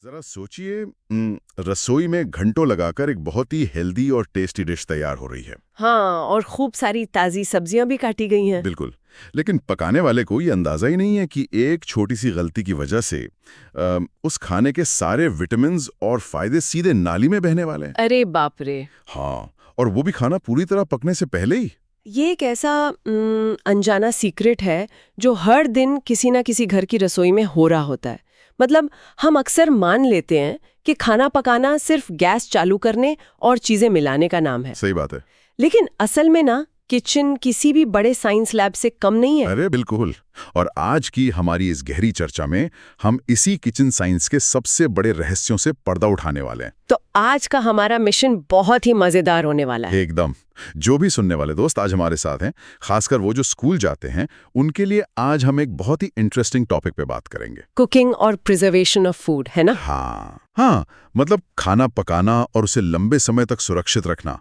जरा सोचिए, रसोई में घंटों लगाकर एक बहुत ही हेल्दी और टेस्टी डिश तैयार हो रही है। हाँ, और खूब सारी ताज़ी सब्जियां भी काटी गई हैं। बिल्कुल। लेकिन पकाने वाले को ये अंदाजा ही नहीं है कि एक छोटी सी गलती की वजह से उस खाने के सारे विटामिन्स और फायदे सीधे नाली में बहने वाले हैं। अरे बाप रे। हाँ, और वो भी खाना पूरी तरह पकने से पहले ही। ये एक ऐसा अनजाना सीक्रेट है जो हर दिन किसी ना किसी घर की रसोई में हो रहा होता है। मतलब हम अक्सर मान लेते हैं कि खाना पकाना सिर्फ गैस चालू करने और चीजें मिलाने का नाम है। सही बात है। लेकिन असल में ना किचन किसी भी बड़े साइंस लैब से कम नहीं है। अरे बिल्कुल। और आज की हमारी इस गहरी चर्चा में हम इसी किचन साइंस के सबसे बड़े रहस्यों से पर्दा उठाने वाले हैं। तो आज का हमारा मिशन बहुत ही मजेदार होने वाला है। एकदम। जो भी सुनने वाले दोस्त आज हमारे साथ हैं, खासकर वो जो स्कूल जाते हैं, उनके लिए आज हम एक बहुत ही इंटरेस्टिंग टॉपिक पे बात करेंगे। कुकिंग और प्रिजर्वेशन ऑफ फूड, है ना? हाँ, मतलब खाना पकाना और उसे लंबे समय तक सुरक्षित रखना।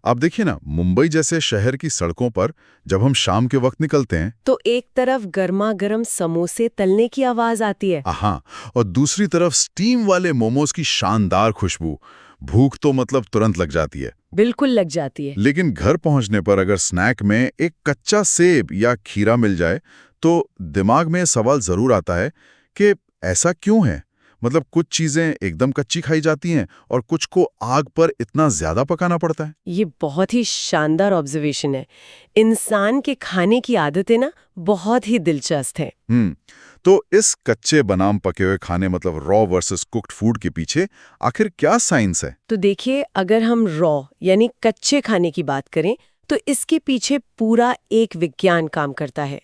आप देखिए ना, मुंबई जैसे शहर की सड़कों पर जब हम शाम के वक्त निकलते हैं तो एक तरफ गर्मा गर्म समोसे तलने की आवाज आती है। हाँ, और दूसरी तरफ स्टीम वाले मोमोज की शानदार खुशबू। भूख तो मतलब तुरंत लग जाती है। बिल्कुल लग जाती है। लेकिन घर पहुंचने पर अगर स्नैक में एक कच्चा सेब या खीरा मिल जाए तो दिमाग में सवाल जरूर आता है कि ऐसा क्यों है। मतलब कुछ चीजें एकदम कच्ची खाई जाती हैं और कुछ को आग पर इतना ज्यादा पकाना पड़ता है। ये बहुत ही शानदार ऑब्जर्वेशन है। इंसान के खाने की आदतें ना बहुत ही दिलचस्प हैं। तो इस कच्चे बनाम पके हुए खाने मतलब रॉ वर्सेस कुक्ड फूड के पीछे आखिर क्या साइंस है? तो देखिए, अगर हम रॉ यानी कच्चे खाने की बात करें तो इसके पीछे पूरा एक विज्ञान काम करता है।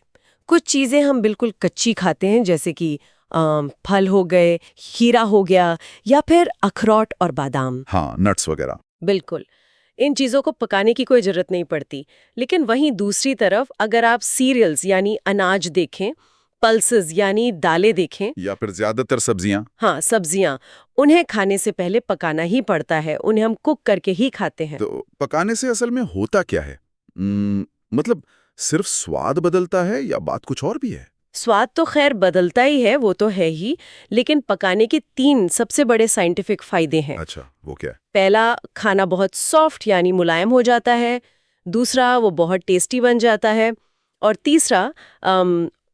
कुछ चीजें हम बिल्कुल कच्ची खाते हैं, जैसे कि फल हो गए, खीरा हो गया, या फिर अखरोट और बादाम। हाँ, नट्स वगैरह। बिल्कुल, इन चीज़ों को पकाने की कोई ज़रूरत नहीं पड़ती। लेकिन वहीं दूसरी तरफ अगर आप सीरियल्स यानी अनाज देखें, पल्सेस यानी दालें देखें, या फिर ज्यादातर सब्जियां। हाँ सब्जियाँ, उन्हें खाने से पहले पकाना ही पड़ता है। उन्हें हम कुक करके ही खाते हैं। तो पकाने से असल में होता क्या है? मतलब सिर्फ स्वाद बदलता है या बात कुछ और भी है? स्वाद तो खैर बदलता ही है, वो तो है ही। लेकिन पकाने के 3 सबसे बड़े साइंटिफिक फायदे हैं। अच्छा, वो क्या है? पहला, खाना बहुत सॉफ्ट यानी मुलायम हो जाता है। दूसरा, वो बहुत टेस्टी बन जाता है। और तीसरा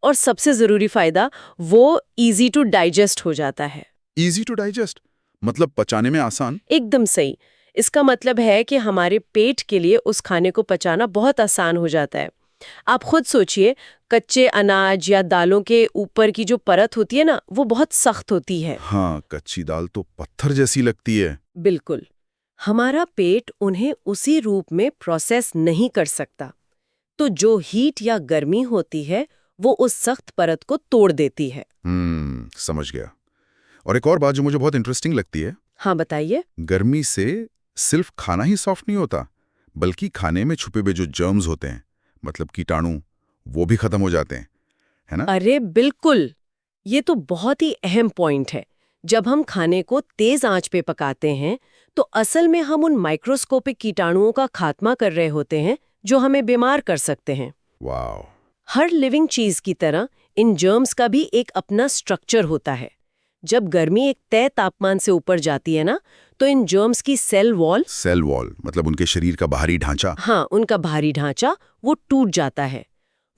और सबसे ज़रूरी फ़ायदा, वो इजी टू डाइजेस्ट हो जाता है। इजी टू डाइजेस्ट मतलब पचाने में आसान? एकदम सही। इसका मतलब है कि हमारे पेट के लिए उस खाने को पचाना बहुत आसान हो जाता है। आप खुद सोचिए, कच्चे अनाज या दालों के ऊपर की जो परत होती है ना, वो बहुत सख्त होती है। हाँ, कच्ची दाल तो पत्थर जैसी लगती है। बिल्कुल। हमारा पेट उन्हें उसी रूप में प्रोसेस नहीं कर सकता। तो जो हीट या गर्मी होती है, वो उस सख्त परत को तोड़ देती है। समझ गया। और एक और बात जो मुझे बहुत इंटरेस्टिंग लगती है। हाँ बताइए। गर्मी से सिर्फ खाना ही सॉफ्ट नहीं होता, बल्कि खाने में छुपे हुए जो जर्म्स होते हैं, मतलब कीटाणु, वो भी खत्म हो जाते हैं, है ना? अरे बिल्कुल, ये तो बहुत ही अहम पॉइंट है। जब हम खाने को तेज आंच पे पकाते हैं तो असल में हम उन माइक्रोस्कोपिक कीटाणुओं का खात्मा कर रहे होते हैं जो हमें बीमार कर सकते हैं। वाह। हर लिविंग चीज की तरह इन जर्म्स का भी एक अपना स्ट्रक्चर होता है। जब गर्मी एक तय तापमान से ऊपर जाती है ना, तो इन जर्म्स की सेल वॉल मतलब उनके शरीर का बाहरी ढांचा। हाँ, उनका बाहरी ढांचा वो टूट जाता है।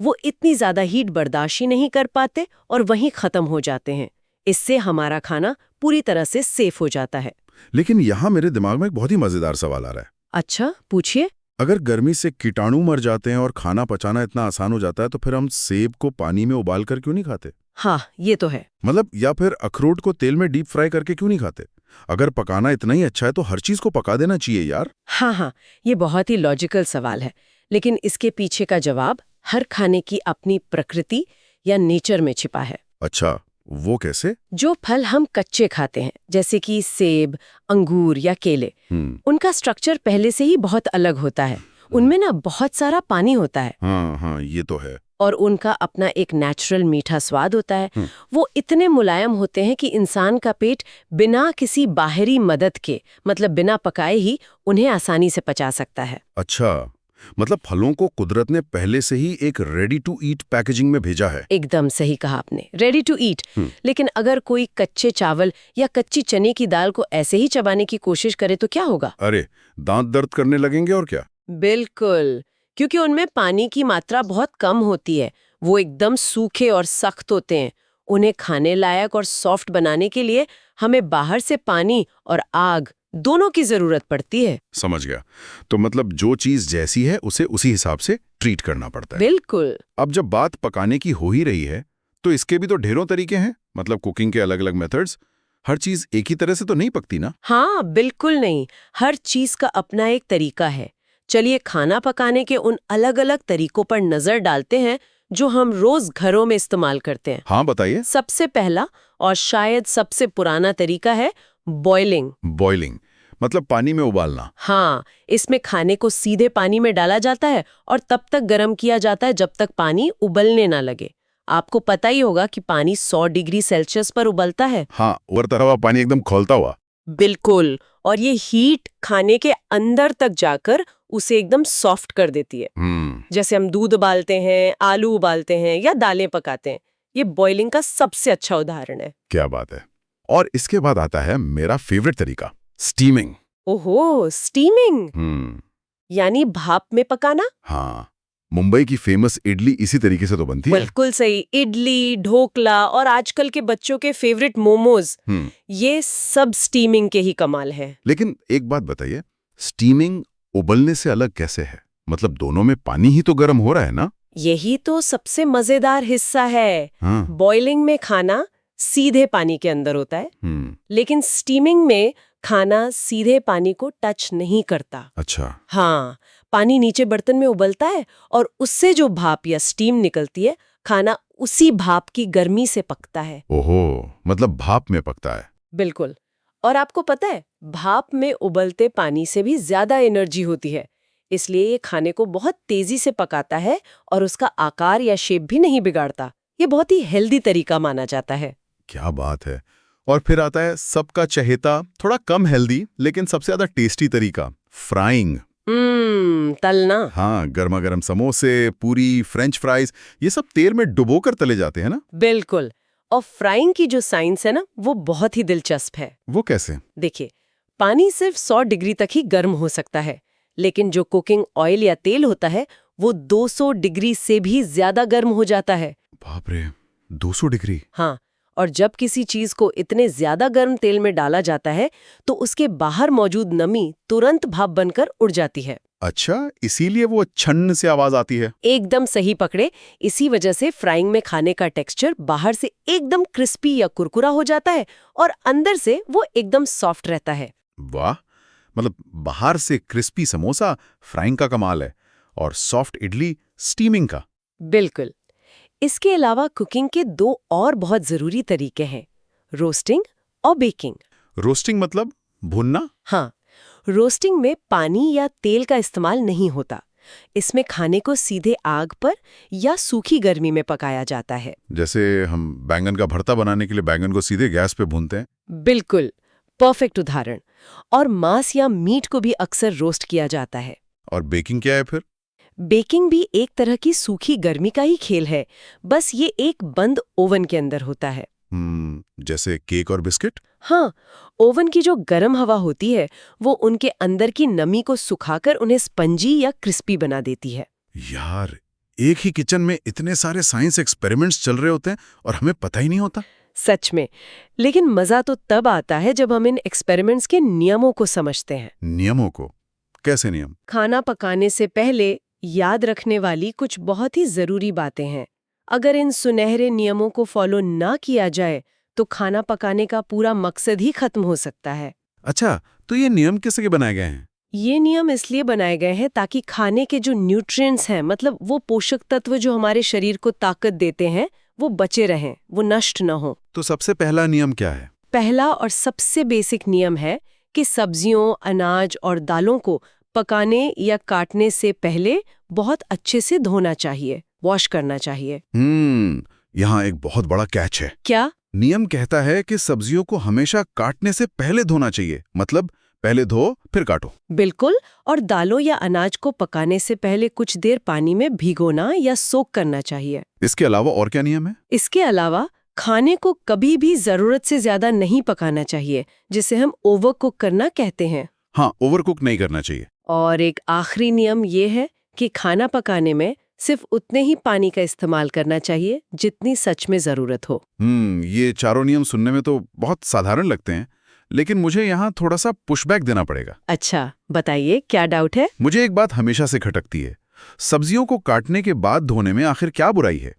वो इतनी ज्यादा हीट बर्दाश्त ही नहीं कर पाते और वहीं खत्म हो जाते हैं। इससे हमारा खाना पूरी तरह से सेफ हो जाता है। लेकिन यहाँ मेरे दिमाग में एक बहुत ही मजेदार सवाल आ रहा है। अच्छा, पूछिए। अगर गर्मी से कीटाणु मर जाते हैं और खाना पचाना इतना आसान हो जाता है, तो फिर हम सेब को पानी में उबाल कर क्यों नहीं खाते? हाँ, ये तो है। मतलब, या फिर अखरोट को तेल में डीप फ्राई करके क्यों नहीं खाते? अगर पकाना इतना ही अच्छा है तो हर चीज को पका देना चाहिए यार। हाँ, ये बहुत ही लॉजिकल सवाल है। लेकिन इसके पीछे का जवाब हर खाने की अपनी प्रकृति या नेचर में छिपा है। अच्छा, वो कैसे? जो फल हम कच्चे खाते हैं, जैसे कि सेब, अंगूर या केले, उनका स्ट्रक्चर पहले से ही बहुत अलग होता है। उनमें ना बहुत सारा पानी होता है। हाँ, ये तो है। और उनका अपना एक नेचुरल मीठा स्वाद होता है। वो इतने मुलायम होते हैं कि इंसान का पेट बिना किसी बाहरी मदद के, मतलब बिना पकाए ही, उन्हें आसानी से पचा सकता है। अच्छा, मतलब फलों को कुदरत ने पहले से ही एक रेडी टू ईट पैकेजिंग में भेजा है। एकदम सही कहा आपने, रेडी टू ईट। लेकिन अगर कोई कच्चे चावल या कच्ची चने की दाल को ऐसे ही चबाने की कोशिश करे तो क्या होगा? अरे, दांत दर्द करने लगेंगे और क्या। बिल्कुल, क्योंकि उनमें पानी की मात्रा बहुत कम होती है। वो एकदम सूखे और सख्त होते हैं। उन्हें खाने लायक और सॉफ्ट बनाने के लिए हमें बाहर से पानी और आग दोनों की जरूरत पड़ती है। समझ गया। तो मतलब जो चीज जैसी है उसे उसी हिसाब से ट्रीट करना पड़ता है। बिल्कुल। अब जब बात पकाने की हो ही रही है तो इसके भी तो ढेरों तरीके हैं, मतलब कुकिंग के अलग अलग मेथड्स। हर चीज एक ही तरह से तो नहीं पकती ना। हाँ, बिल्कुल नहीं। हर चीज का अपना एक तरीका है। चलिए खाना पकाने के उन अलग अलग तरीकों पर नजर डालते हैं जो हम रोज घरों में इस्तेमाल करते हैं। हाँ, बताइए। सबसे पहला और शायद सबसे पुराना तरीका है बॉइलिंग। बॉइलिंग मतलब पानी में उबालना। हाँ, इसमें खाने को सीधे पानी में डाला जाता है और तब तक गर्म किया जाता है जब तक पानी उबलने ना लगे। आपको पता ही होगा कि पानी 100 डिग्री सेल्सियस पर उबलता है। हाँ, उबलता हुआ पानी एकदम खौलता हुआ। बिल्कुल, और ये हीट खाने के अंदर तक जाकर उसे एकदम सॉफ्ट कर देती है। जैसे हम दूध उबालते हैं, आलू उबालते हैं या दालें पकाते हैं। ये बॉइलिंग का सबसे अच्छा उदाहरण है। क्या बात है। और इसके बाद आता है मेरा फेवरेट तरीका, स्टीमिंग। ओहो, स्टीमिंग यानी भाप में पकाना। हाँ, मुंबई की फेमस इडली इसी तरीके से तो बनती है। बिल्कुल सही। इडली, ढोकला और आजकल के बच्चों के फेवरेट मोमोज, ये सब स्टीमिंग के ही कमाल है। लेकिन एक बात बताइए, स्टीमिंग उबलने से अलग कैसे है? मतलब दोनों में पानी ही तो गर्म हो रहा है ना। यही तो सबसे मजेदार हिस्सा है। हाँ। बॉइलिंग में खाना सीधे पानी के अंदर होता है, लेकिन स्टीमिंग में खाना सीधे पानी को टच नहीं करता। अच्छा। हाँ, पानी नीचे बर्तन में उबलता है और उससे जो भाप या स्टीम निकलती है, खाना उसी भाप की गर्मी से पकता है। ओहो, मतलब भाप में पकता है। बिल्कुल। और आपको पता है, भाप में उबलते पानी से भी ज्यादा एनर्जी होती है, इसलिए ये खाने को बहुत तेजी से पकाता है और उसका आकार या शेप भी नहीं बिगाड़ता। ये बहुत ही हेल्दी तरीका माना जाता है। क्या बात है। और फिर आता है सबका चहेता, थोड़ा कम हेल्दी लेकिन सबसे ज्यादा टेस्टी तरीका, फ्राइंग। तलना। हाँ, गर्मा गर्म समोसे, पूरी, फ्रेंच फ्राइज, ये सब तेल में डुबोकर तले जाते हैं ना। बिल्कुल। और फ्राइंग की जो साइंस है ना, वो बहुत ही दिलचस्प है। वो कैसे? देखिए, पानी सिर्फ 100 डिग्री तक ही गर्म हो सकता है, लेकिन जो कुकिंग ऑयल या तेल होता है वो 200 डिग्री से भी ज्यादा गर्म हो जाता है। बाप रे, 200 डिग्री। हाँ, और जब किसी चीज को इतने ज्यादा गर्म तेल में डाला जाता है तो उसके बाहर मौजूद नमी तुरंत भाप बनकर उड़ जाती है। अच्छा, इसीलिए वो छन्न से आवाज आती है। एकदम सही पकड़े। इसी वजह से फ्राइंग में खाने का टेक्सचर बाहर से एकदम क्रिस्पी या कुरकुरा हो जाता है और अंदर से वो एकदम सॉफ्ट रहता है। वाह, मतलब बाहर से क्रिस्पी समोसा फ्राइंग का कमाल है और सॉफ्ट इडली स्टीमिंग का। बिल्कुल। इसके अलावा कुकिंग के 2 और बहुत जरूरी तरीके हैं, रोस्टिंग और बेकिंग। रोस्टिंग मतलब भूनना? हाँ, रोस्टिंग में पानी या तेल का इस्तेमाल नहीं होता। इसमें खाने को सीधे आग पर या सूखी गर्मी में पकाया जाता है। जैसे हम बैंगन का भरता बनाने के लिए बैंगन को सीधे गैस पे भूनते हैं। बिल्कुल, परफेक्ट उदाहरण। और मांस या मीट को भी अक्सर रोस्ट किया जाता है। और बेकिंग क्या है फिर? बेकिंग भी एक तरह की सूखी गर्मी का ही खेल है, बस ये एक बंद ओवन के अंदर होता है। जैसे केक और बिस्किट? हाँ, ओवन की जो गर्म हवा होती है वो उनके अंदर की नमी को सुखाकर उन्हें स्पंजी या क्रिस्पी बना देती है। यार, एक ही किचन में इतने सारे साइंस एक्सपेरिमेंट्स चल रहे होते हैं और हमें पता ही नहीं होता। सच में। लेकिन मजा तो तब आता है जब हम इन एक्सपेरिमेंट्स के नियमों को समझते हैं। नियमों को? कैसे नियम? खाना पकाने से पहले याद रखने वाली कुछ बहुत ही जरूरी बातें हैं। अगर इन सुनहरे नियमों को फॉलो ना किया जाए तो खाना पकाने का पूरा मकसद ही खत्म हो सकता है। अच्छा, तो ये नियम किसके बनाए गए हैं? ये नियम इसलिए बनाए गए हैं ताकि खाने के जो न्यूट्रिएंट्स हैं, मतलब वो पोषक तत्व जो हमारे शरीर को ताकत देते हैं, वो बचे रहें, वो नष्ट न हो। तो सबसे पहला नियम क्या है? पहला और सबसे बेसिक नियम है कि सब्जियों, अनाज और दालों को पकाने या काटने से पहले बहुत अच्छे से धोना चाहिए, वॉश करना चाहिए। यहाँ एक बहुत बड़ा कैच है। क्या? नियम कहता है कि सब्जियों को हमेशा काटने से पहले धोना चाहिए, मतलब पहले धो फिर काटो। बिल्कुल। और दालों या अनाज को पकाने से पहले कुछ देर पानी में भिगोना या सोक करना चाहिए। इसके अलावा और क्या नियम है? इसके अलावा खाने को कभी भी जरूरत से ज्यादा नहीं पकाना चाहिए, जिसे हम ओवर कुक करना कहते हैं। हाँ, ओवरकुक नहीं करना चाहिए। और एक आखिरी नियम ये है कि खाना पकाने में सिर्फ उतने ही पानी का इस्तेमाल करना चाहिए जितनी सच में जरूरत हो। ये चारों नियम सुनने में तो बहुत साधारण लगते हैं, लेकिन मुझे यहाँ थोड़ा सा पुशबैक देना पड़ेगा। अच्छा, बताइए क्या डाउट है? मुझे एक बात हमेशा से खटकती है, सब्जियों को काटने के बाद धोने में आखिर क्या बुराई है?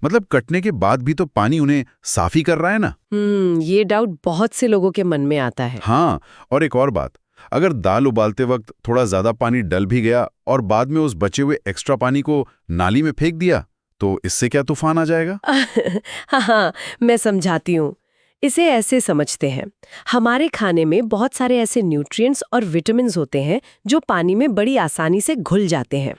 मतलब कटने के बाद भी तो पानी उन्हें साफ ही कर रहा है ना। ये डाउट बहुत से लोगों के मन में आता है। हाँ, और एक और बात, अगर दाल उबालते वक्त थोड़ा ज्यादा पानी डल भी गया और बाद में उस बचे हुए एक्स्ट्रा पानी को नाली में फेंक दिया, तो इससे क्या तूफान आ जाएगा? हाँ, मैं समझाती हूँ। इसे ऐसे समझते हैं, हमारे खाने में बहुत सारे ऐसे न्यूट्रिएंट्स और विटामिन्स होते हैं जो पानी में बड़ी आसानी से घुल जाते हैं।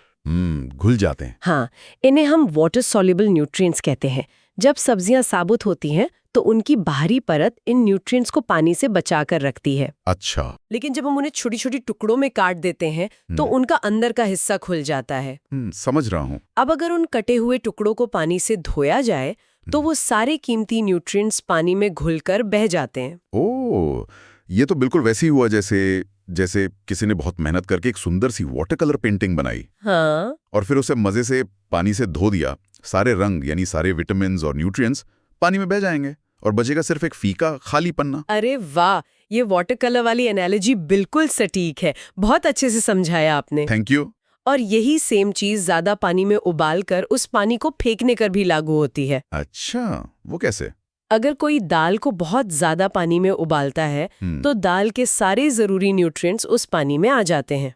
घुल जाते हैं। हाँ, इन्हें हम वाटर सॉल्युबल न्यूट्रिएंट्स कहते हैं। जब सब्जियां साबुत होती हैं तो उनकी बाहरी परत इन न्यूट्रिएंट्स को पानी से बचा कर रखती है। अच्छा। लेकिन जब हम उन्हें छोटी छोटी टुकड़ों में काट देते हैं तो उनका अंदर का हिस्सा खुल जाता है। समझ रहा हूँ। अब अगर उन कटे हुए टुकड़ों को पानी से धोया जाए तो वो सारे कीमती न्यूट्रिएंट्स पानी में घुलकर बह जाते हैं। ओह, ये तो बिल्कुल वैसे ही हुआ जैसे किसी ने बहुत मेहनत करके एक सुंदर सी वाटर कलर पेंटिंग बनाई। हाँ, और फिर उसे मजे से पानी से धो दिया। सारे रंग यानी सारे विटामिन्स और न्यूट्रिएंट्स पानी में बह जाएंगे और बचेगा सिर्फ एक फीका खाली पन्ना। अरे वाह, ये वाटर कलर वाली एनालॉजी बिल्कुल सटीक है। बहुत अच्छे से समझाया आपने। Thank you. और यही सेम चीज ज्यादा पानी में उबाल कर उस पानी को फेंकने कर भी लागू होती है। अच्छा, वो कैसे? अगर कोई दाल को बहुत ज्यादा पानी में उबालता है तो दाल के सारे जरूरी न्यूट्रिएंट्स उस पानी में आ जाते हैं।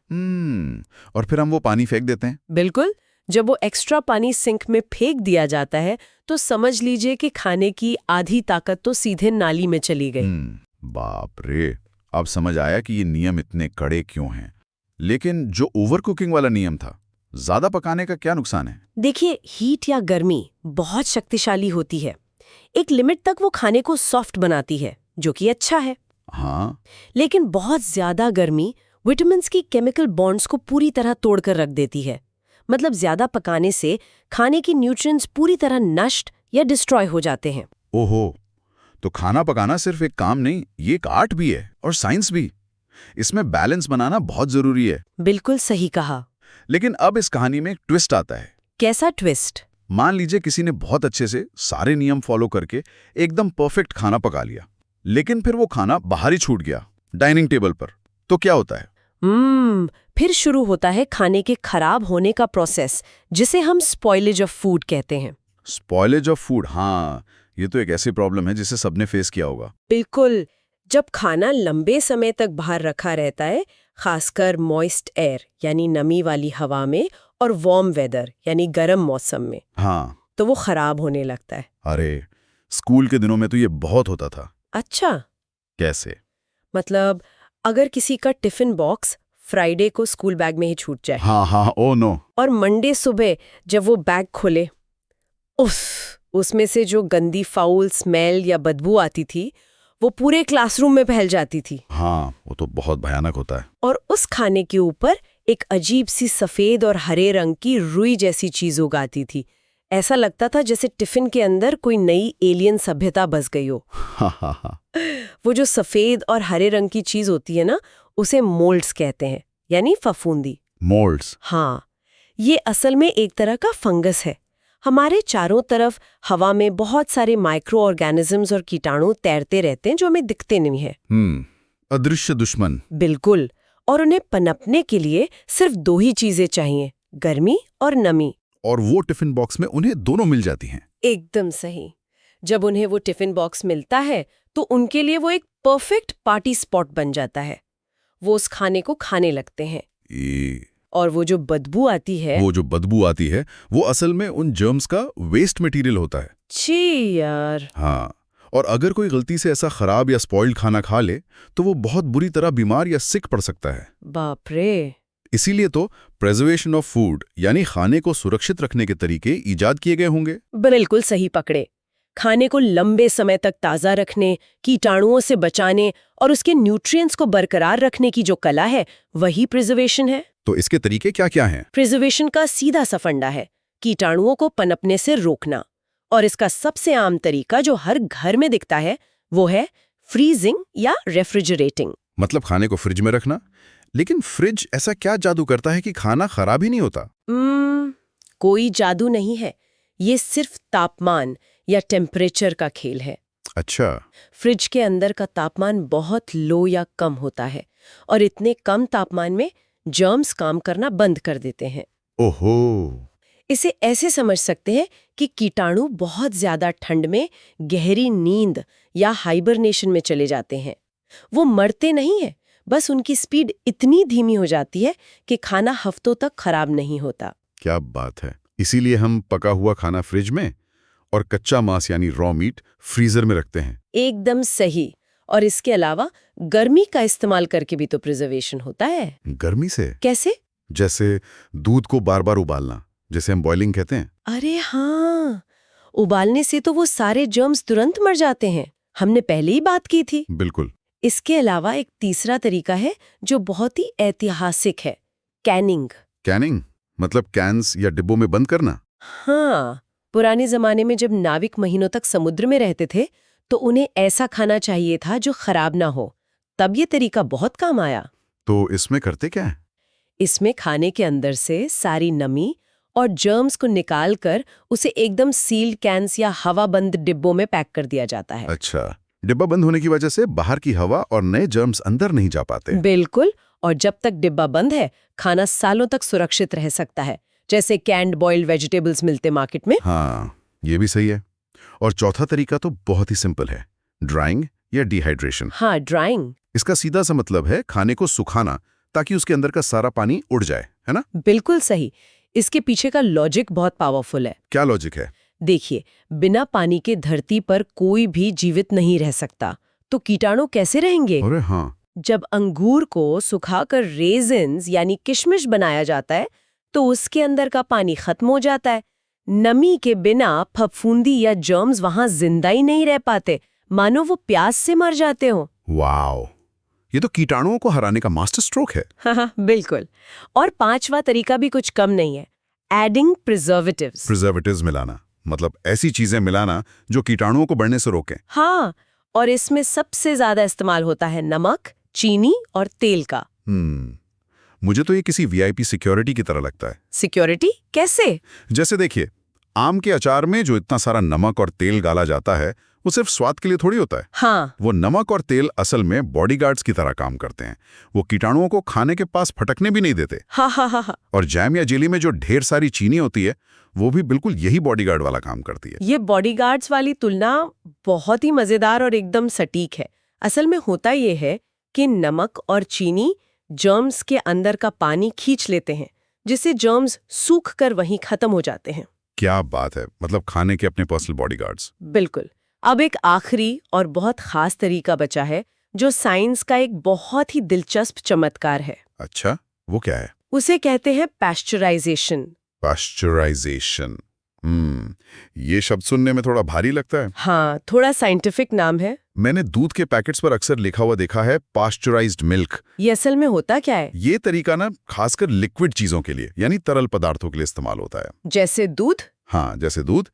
और फिर हम वो पानी फेंक देते हैं। बिल्कुल। जब वो एक्स्ट्रा पानी सिंक में फेंक दिया जाता है तो समझ लीजिए कि खाने की आधी ताकत तो सीधे नाली में चली गई। बाप रे, अब समझ आया कि ये नियम इतने कड़े क्यों हैं। लेकिन जो ओवर कुकिंग वाला नियम था, ज्यादा पकाने का क्या नुकसान है? देखिए, हीट या गर्मी बहुत शक्तिशाली होती है। एक लिमिट तक वो खाने को सॉफ्ट बनाती है, जो कि अच्छा है। हाँ, लेकिन बहुत ज्यादा गर्मी विटामिन्स की केमिकल बॉन्ड्स को पूरी तरह तोड़कर रख देती है। मतलब ज्यादा पकाने से खाने की न्यूट्रिएंट्स पूरी तरह नष्ट या डिस्ट्रॉय हो जाते हैं। ओहो, तो खाना पकाना सिर्फ एक काम नहीं, ये एक आर्ट भी है और साइंस भी। इसमें बैलेंस बनाना बहुत जरूरी है। बिल्कुल सही कहा। लेकिन अब इस कहानी में एक ट्विस्ट आता है। कैसा ट्विस्ट? मान लीजिए किसी ने बहुत अच्छे से सारे नियम फॉलो करके एकदम परफेक्ट खाना पका लिया, लेकिन फिर वो खाना बाहर ही छूट गया डाइनिंग टेबल पर, तो क्या होता है? फिर शुरू होता है खाने के खराब होने का प्रोसेस, जिसे हम स्पॉइलेज ऑफ फूड कहते हैं। स्पॉइलेज ऑफ फूड, हाँ, ये तो एक ऐसी प्रॉब्लम है जिसे सबने फेस किया होगा। बिल्कुल। जब खाना लंबे समय तक बाहर रखा रहता है, खासकर मॉइस्ट एयर यानी नमी वाली हवा में और वार्म वेदर यानी गर्म मौसम में, हाँ, तो वो खराब होने लगता है। अरे, स्कूल के दिनों में तो ये बहुत होता था। अच्छा, कैसे? मतलब अगर किसी का टिफिन बॉक्स फ्राइडे को स्कूल बैग में ही छूट जाए, हाँ, ओ नो, और मंडे सुबह जब वो बैग खोले, उसमें से जो गंदी फाउल स्मेल या बदबू आती थी वो पूरे क्लासरूम में फैल जाती थी। हाँ, वो तो बहुत भयानक होता है। और उस खाने के ऊपर एक अजीब सी सफेद और हरे रंग की रुई जैसी चीज उगाती थी। ऐसा लगता था जैसे टिफिन के अंदर कोई नई एलियन सभ्यता बस गई हो। वो जो सफेद और हरे रंग की चीज होती है ना, उसे मोल्ड्स कहते हैं, यानी फफूंदी। मोल्ड्स? हाँ, ये असल में एक तरह का फंगस है। हमारे चारों तरफ हवा में बहुत सारे माइक्रो ऑर्गेनिजम्स और कीटाणु तैरते रहते हैं जो हमें दिखते नहीं है। अदृश्य दुश्मन। बिल्कुल। और उन्हें पनपने के लिए सिर्फ दो ही चीजें चाहिए, गर्मी और नमी। और वो टिफिन बॉक्स में उन्हें दोनों मिल जाती हैं। एकदम सही। जब उन्हें वो टिफिन बॉक्स मिलता है तो उनके लिए वो एक परफेक्ट पार्टी स्पॉट बन जाता है। वो उस खाने को खाने लगते हैं। और वो जो बदबू आती है वो असल में उन जर्म्स का वेस्ट मटेरियल होता है। छी यार। हाँ, और अगर कोई गलती से ऐसा खराब या स्पॉइल्ड खाना खा ले तो वो बहुत बुरी तरह बीमार या सिक पड़ सकता है। बाप रे। इसीलिए तो प्रिजर्वेशन ऑफ फूड यानी खाने को सुरक्षित रखने के तरीके इजाद किए गए होंगे। बिल्कुल सही पकड़े। खाने को लंबे समय तक ताज़ा रखने, कीटाणुओं से बचाने और उसके न्यूट्रिएंट्स को बरकरार रखने की जो कला है, वही प्रिजर्वेशन है। तो इसके तरीके क्या-क्या हैं? प्रिजर्वेशन का सीधा सा फंडा है कीटाणुओं को पनपने से रोकना। और इसका सबसे आम तरीका जो हर घर में दिखता है, वो है फ्रीजिंग या रेफ्रिजरेटिंग। मतलब खाने को फ्रिज में रखना। लेकिन फ्रिज ऐसा क्या जादू करता है कि खाना खराब ही नहीं होता? कोई जादू नहीं है, ये सिर्फ तापमान या टेम्परेचर का खेल है। अच्छा। फ्रिज के अंदर का तापमान बहुत लो या कम होता है और इतने कम तापमान में जर्म्स काम करना बंद कर देते हैं। ओहो। इसे ऐसे समझ सकते हैं कि कीटाणु बहुत ज्यादा ठंड में गहरी नींद या हाइबरनेशन में चले जाते हैं। वो मरते नहीं है, बस उनकी स्पीड इतनी धीमी हो जाती है कि खाना हफ्तों तक खराब नहीं होता। क्या बात है। इसीलिए हम पका हुआ खाना फ्रिज में और कच्चा मांस यानी रॉ मीट फ्रीजर में रखते हैं। एकदम सही। और इसके अलावा गर्मी का इस्तेमाल करके भी तो प्रिजर्वेशन होता है। गर्मी से? कैसे? जैसे दूध को बार-बार उबालना, जैसे हम बॉइलिंग कहते हैं। अरे हाँ, उबालने से तो वो सारे जर्म्स तुरंत मर जाते हैं। हमने पहले ही बात की थी। बिल्कुल। इसके अलावा एक तीसरा तरीका है जो बहुत ही ऐतिहासिक है, कैनिंग। कैनिंग मतलब कैन्स या डिब्बों में बंद करना? हाँ, पुराने जमाने में जब नाविक महीनों तक समुद्र में रहते थे तो उन्हें ऐसा खाना चाहिए था जो खराब ना हो। तब ये तरीका बहुत काम आया। तो इसमें करते क्या है? इसमें खाने के अंदर से सारी नमी और जर्म्स को निकालकर उसे एकदम सील्ड कैन्स या हवाबंद डिब्बों में पैक कर दिया जाता है। अच्छा, डिब्बा बंद होने की वजह से बाहर की हवा और नए जर्म्स अंदर नहीं जा पाते। बिल्कुल। और जब तक डिब्बा बंद है, खाना सालों तक सुरक्षित रह सकता है, जैसे कैंड बॉइल्ड वेजिटेबल्स मिलते मार्केट में। हाँ, ये भी सही है। और चौथा तरीका तो बहुत ही सिंपल है, ड्राइंग या डिहाइड्रेशन। हाँ, ड्राइंग। इसका सीधा सा मतलब है खाने को सुखाना ताकि उसके अंदर का सारा पानी उड़ जाए, है ना? बिल्कुल सही। इसके पीछे का लॉजिक बहुत पावरफुल है। क्या लॉजिक है? देखिए, बिना पानी के धरती पर कोई भी जीवित नहीं रह सकता, तो कीटाणु कैसे रहेंगे? अरे हाँ। जब अंगूर को सुखाकर रेजिन्स यानी किशमिश बनाया जाता है, तो उसके अंदर का पानी खत्म हो जाता है। नमी के बिना फफूंदी या जर्म्स वहां जिंदा ही नहीं रह पाते, मानो वो प्यास से मर जाते हो। वाओ, ये तो कीटाणुओं को हराने का मास्टर स्ट्रोक है। हाँ, बिल्कुल। और पांचवा तरीका भी कुछ कम नहीं है, एडिंग प्रिजर्वेटिव्स। प्रिजर्वेटिव्स मिलाना मतलब ऐसी चीजें मिलाना जो कीटाणुओं को बढ़ने से रोकें। हाँ, और इसमें सबसे ज्यादा इस्तेमाल होता है नमक, चीनी और तेल का। मुझे तो ये किसी वीआईपी सिक्योरिटी की तरह लगता है। सिक्योरिटी कैसे? जैसे देखिए, आम के अचार में जो इतना सारा नमक और तेल डाला जाता है वो सिर्फ स्वाद के लिए थोड़ी होता है। हाँ, वो नमक और तेल असल में बॉडीगार्ड्स की तरह काम करते हैं। वो कीटाणुओं को खाने के पास फटकने भी नहीं देते। हाँ हाँ हाँ हाँ। और जैम या जेली में जो ढेर सारी चीनी होती है वो भी बिल्कुल यही बॉडीगार्ड वाला काम करती है। ये बॉडीगार्ड्स वाली तुलना बहुत ही मजेदार और एकदम सटीक है। असल में होता ये है कि नमक और चीनी जर्म्स के अंदर का पानी खींच लेते हैं, जिससे जर्म्स सूख कर वहीं खत्म हो जाते हैं। क्या बात है, मतलब खाने के अपने पर्सनल बॉडीगार्ड्स। बिल्कुल। अब एक आखिरी और बहुत खास तरीका बचा है जो साइंस का एक बहुत ही दिलचस्प चमत्कार है। अच्छा, वो क्या है? उसे कहते हैं पैस्चराइजेशन। पाश्चराइजेशन। ये शब्द सुनने में थोड़ा भारी लगता है। हाँ, थोड़ा साइंटिफिक नाम है। मैंने दूध के पैकेट्स पर अक्सर लिखा हुआ देखा है पाश्चराइज्ड मिल्क। ये असल में होता क्या है? ये तरीका ना खासकर लिक्विड चीजों के लिए यानी तरल पदार्थों के लिए इस्तेमाल होता है। जैसे दूध? हाँ, जैसे दूध।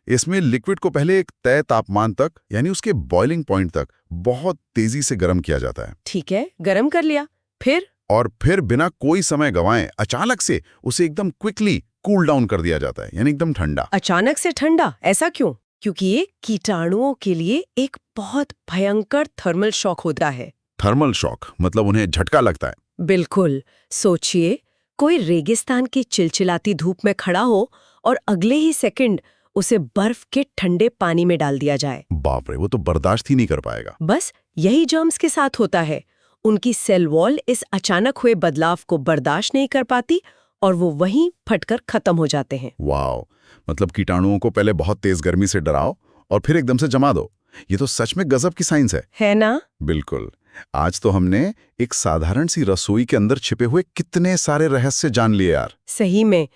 इसमें लिक्विड को पहले एक तय तापमान तक यानी उसके बॉइलिंग पॉइंट तक बहुत तेजी से गर्म किया जाता है। ठीक है, गर्म कर लिया। फिर? और फिर बिना कोई समय गंवाए अचानक से उसे एकदम क्विकली कूल डाउन कर दिया जाता है, यानी एकदम ठंडा। अचानक से ठंडा? ऐसा क्यों? क्योंकि ये कीटाणुओं के लिए एक बहुत भयंकर थर्मल शॉक होता है। थर्मल शॉक मतलब उन्हें झटका लगता है। बिल्कुल। सोचिए, कोई रेगिस्तान की चिलचिलाती धूप में खड़ा हो और अगले ही सेकंड उसे बर्फ के ठंडे पानी में डाल दिया जाए। बाप रे, वो तो बर्दाश्त ही नहीं कर पाएगा। बस यही जर्म्स के साथ होता है। उनकी सेल वॉल इस अचानक हुए बदलाव को बर्दाश्त नहीं कर पाती और वो वहीं फटकर खत्म हो जाते हैं। वाओ, मतलब कीटाणुओं को पहले बहुत तेज गर्मी से डराओ और फिर एकदम से जमा दो। ये तो सच में गजब की साइंस है ना? बिल्कुल। आज तो हमने एक साधारण सी रसोई के अंदर छिपे हुए कितने सारे रहस्य जान लिए यार। सही में,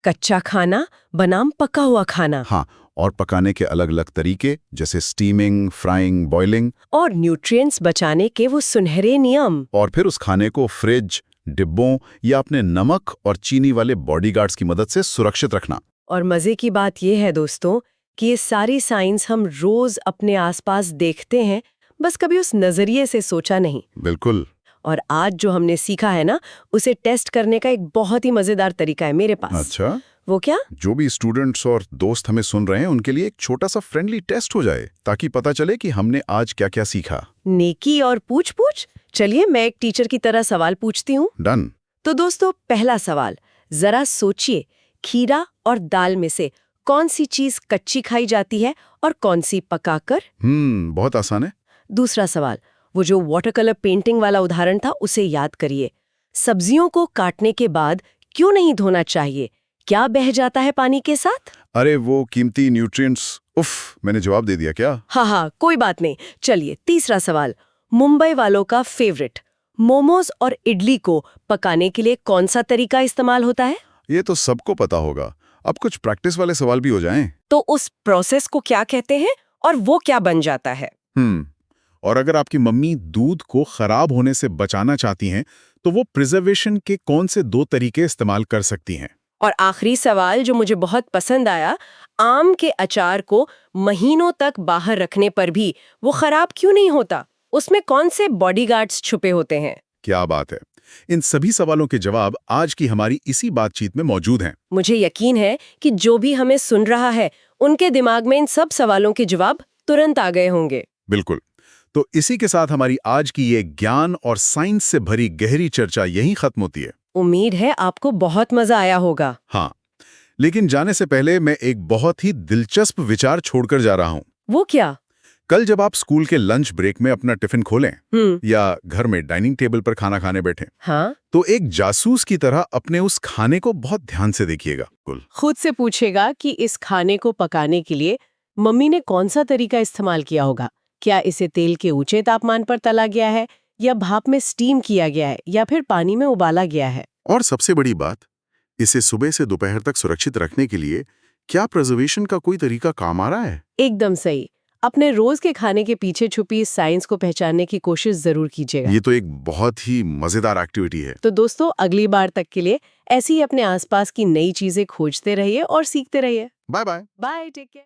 कच्चा खाना बनाम पका हुआ खाना। हाँ, और पकाने के अलग अलग तरीके जैसे स्टीमिंग, फ्राइंग, बॉइलिंग, और न्यूट्रिएंट्स बचाने के वो सुनहरे नियम। और फिर उस खाने को फ्रिज, डिब्बों या अपने नमक और चीनी वाले बॉडीगार्ड्स की मदद से सुरक्षित रखना। और मजे की बात यह है दोस्तों कि ये सारी साइंस हम रोज अपने आसपास देखते हैं, बस कभी उस नजरिए से सोचा नहीं। बिल्कुल। और आज जो हमने सीखा है ना, उसे टेस्ट करने का एक बहुत ही मजेदार तरीका है मेरे पास। अच्छा, वो क्या? जो भी स्टूडेंट्स और दोस्त हमें सुन रहे हैं उनके लिए एक छोटा सा फ्रेंडली टेस्ट हो जाए, ताकि पता चले कि हमने आज क्या क्या सीखा। नेकी और पूछ-पूछ। चलिए मैं एक टीचर की तरह सवाल पूछती हूँ। डन। तो दोस्तों, पहला सवाल, जरा सोचिए, खीरा और दाल में से कौन सी चीज कच्ची खाई जाती है और कौन सी पकाकर? बहुत आसान है। दूसरा सवाल, वो जो वाटर कलर पेंटिंग वाला उदाहरण था उसे याद करिए। सब्जियों को काटने के बाद क्यों नहीं धोना चाहिए? क्या बह जाता है पानी के साथ? अरे वो कीमती न्यूट्रिएंट्स। उफ, मैंने जवाब दे दिया क्या? हाँ, कोई बात नहीं। चलिए तीसरा सवाल, मुंबई वालों का फेवरेट, मोमोज और इडली को पकाने के लिए कौन सा तरीका इस्तेमाल होता है? ये तो सबको पता होगा। अब कुछ प्रैक्टिस वाले सवाल भी हो जाएं। तो उस प्रोसेस को क्या कहते हैं और वो क्या बन जाता है? और अगर आपकी मम्मी दूध को खराब होने से बचाना चाहती हैं, तो वो प्रिजर्वेशन के कौन से 2 तरीके इस्तेमाल कर सकती हैं? और आखिरी सवाल जो मुझे बहुत पसंद आया, आम के अचार को महीनों तक बाहर रखने पर भी वो खराब क्यों नहीं होता? उसमें कौन से बॉडीगार्ड्स छुपे होते हैं? क्या बात है। इन सभी सवालों के जवाब आज की हमारी इसी बातचीत में मौजूद हैं। मुझे यकीन है कि जो भी हमें सुन रहा है, उनके दिमाग में इन सब सवालों के जवाब तुरंत आ गए होंगे। बिल्कुल। तो इसी के साथ हमारी आज की ये ज्ञान और साइंस से भरी गहरी चर्चा यहीं खत्म होती है। उम्मीद है आपको बहुत मजा आया होगा। हाँ, लेकिन जाने से पहले मैं एक बहुत ही दिलचस्प विचार छोड़कर जा रहा हूँ। वो क्या? कल जब आप स्कूल के लंच ब्रेक में अपना टिफिन खोलें या घर में डाइनिंग टेबल पर खाना खाने बैठे, हाँ? तो एक जासूस की तरह अपने उस खाने को बहुत ध्यान से देखिएगा। खुद से पूछेगा कि इस खाने को पकाने के लिए मम्मी ने कौन सा तरीका इस्तेमाल किया होगा। क्या इसे तेल के ऊंचे तापमान पर तला गया है, या भाप में स्टीम किया गया है, या फिर पानी में उबाला गया है? और सबसे बड़ी बात, इसे सुबह से दोपहर तक सुरक्षित रखने के लिए क्या प्रिजर्वेशन का कोई तरीका काम आ रहा है? एकदम सही। अपने रोज के खाने के पीछे छुपी इस साइंस को पहचानने की कोशिश जरूर कीजिएगा। ये तो एक बहुत ही मजेदार एक्टिविटी है। तो दोस्तों, अगली बार तक के लिए ऐसे ही अपने आसपास की नई चीजें खोजते रहिए और सीखते रहिए। Bye bye. Bye, take care.